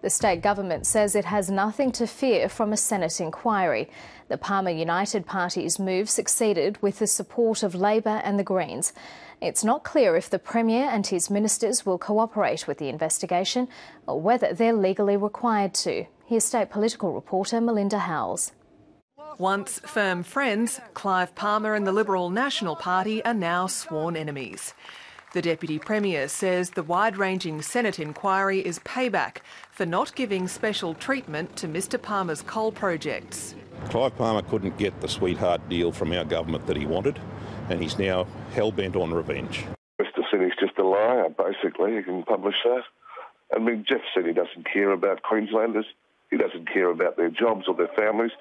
The state government says it has nothing to fear from a Senate inquiry. The Palmer United Party's move succeeded with the support of Labor and the Greens. It's not clear if the Premier and his ministers will cooperate with the investigation or whether they're legally required to. Here's state political reporter Melinda Howells. Once firm friends, Clive Palmer and the Liberal National Party are now sworn enemies. The Deputy Premier says the wide-ranging Senate inquiry is payback for not giving special treatment to Mr Palmer's coal projects. Clive Palmer couldn't get the sweetheart deal from our government that he wanted, and he's now hell-bent on revenge. Mr Seeney's just a liar, basically. You can publish that. I mean, Jeff Seeney doesn't care about Queenslanders. He doesn't care about their jobs or their families.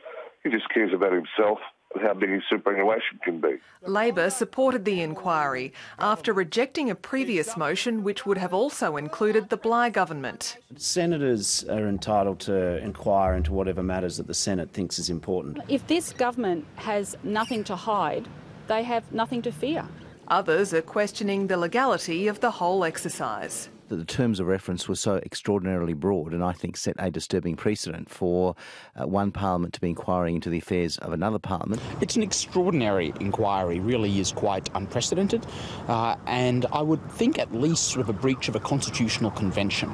He just cares about himself and how big his superannuation can be. Labor supported the inquiry after rejecting a previous motion which would have also included the Bligh government. Senators are entitled to inquire into whatever matters that the Senate thinks is important. If this government has nothing to hide, they have nothing to fear. Others are questioning the legality of the whole exercise. The terms of reference were so extraordinarily broad and I think set a disturbing precedent for one parliament to be inquiring into the affairs of another parliament. It's an extraordinary inquiry, really is quite unprecedented, and I would think at least sort of a breach of a constitutional convention.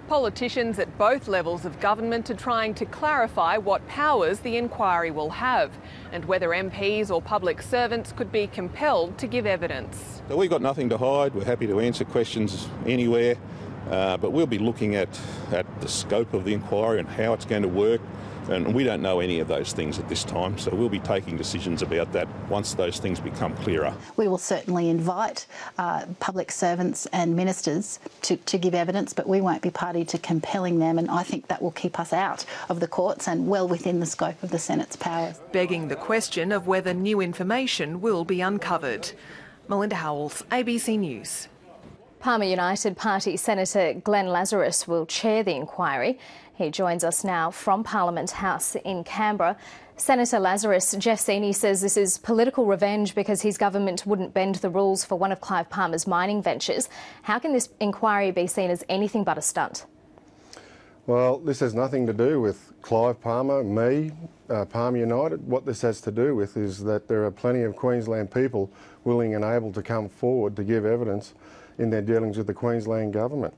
Politicians at both levels of government are trying to clarify what powers the inquiry will have and whether MPs or public servants could be compelled to give evidence. So we've got nothing to hide. We're happy to answer questions anywhere, but we'll be looking at the scope of the inquiry and how it's going to work. And we don't know any of those things at this time, so we'll be taking decisions about that once those things become clearer. We will certainly invite public servants and ministers to give evidence, but we won't be party to compelling them, and I think that will keep us out of the courts and well within the scope of the Senate's powers. Begging the question of whether new information will be uncovered. Melinda Howells, ABC News. Palmer United Party Senator Glenn Lazarus will chair the inquiry. He joins us now from Parliament House in Canberra. Senator Lazarus, Jeff Seeney says this is political revenge because his government wouldn't bend the rules for one of Clive Palmer's mining ventures. How can this inquiry be seen as anything but a stunt? Well, this has nothing to do with Clive Palmer, me, Palmer United. What this has to do with is that there are plenty of Queensland people willing and able to come forward to give evidence in their dealings with the Queensland Government.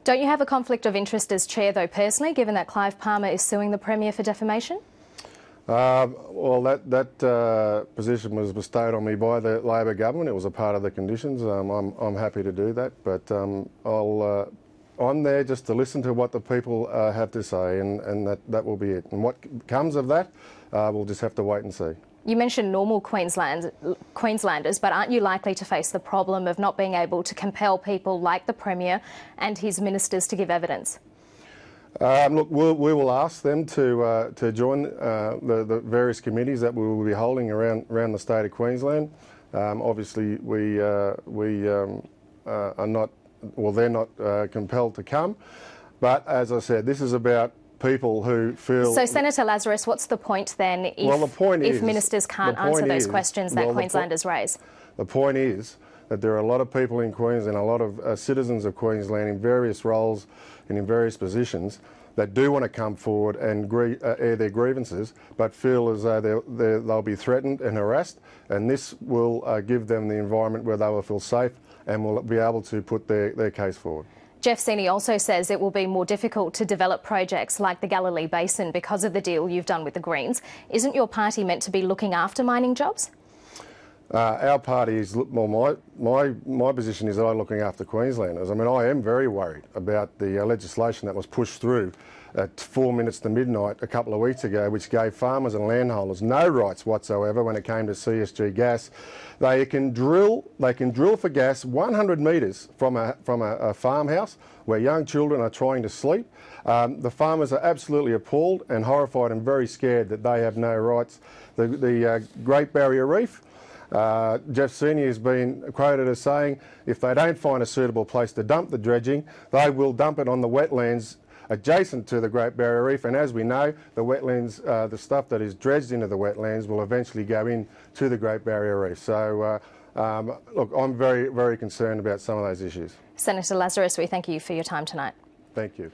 Don't you have a conflict of interest as chair, though, personally, given that Clive Palmer is suing the Premier for defamation? Well, that position was bestowed on me by the Labor government. It was a part of the conditions. I'm happy to do that, but I'm there just to listen to what the people have to say, and that will be it. And what comes of that, we'll just have to wait and see. You mentioned normal Queenslanders, but aren't you likely to face the problem of not being able to compel people like the Premier and his ministers to give evidence? Look, we will ask them to join the various committees that we will be holding around the state of Queensland. Obviously, we are not, well, they're not compelled to come. But as I said, this is about people who feel... So, Senator Lazarus, what's the point then if ministers can't answer those questions that Queenslanders raise? The point is that there are a lot of people in Queensland, a lot of citizens of Queensland in various roles and in various positions that do want to come forward and air their grievances, but feel as though they'll be threatened and harassed, and this will give them the environment where they will feel safe and will be able to put their case forward. Jeff Seeney also says it will be more difficult to develop projects like the Galilee Basin because of the deal you've done with the Greens. Isn't your party meant to be looking after mining jobs? Our party is, well, my position is that I'm looking after Queenslanders. I mean, I am very worried about the legislation that was pushed through at 4 minutes to midnight a couple of weeks ago, which gave farmers and landholders no rights whatsoever when it came to CSG gas. They can drill for gas 100 metres from a farmhouse where young children are trying to sleep. The farmers are absolutely appalled and horrified and very scared that they have no rights. The Great Barrier Reef, Jeff Seeney has been quoted as saying if they don't find a suitable place to dump the dredging, they will dump it on the wetlands adjacent to the Great Barrier Reef, and as we know, the wetlands, the stuff that is dredged into the wetlands will eventually go into the Great Barrier Reef. So, look, I'm very, very concerned about some of those issues. Senator Lazarus, we thank you for your time tonight. Thank you.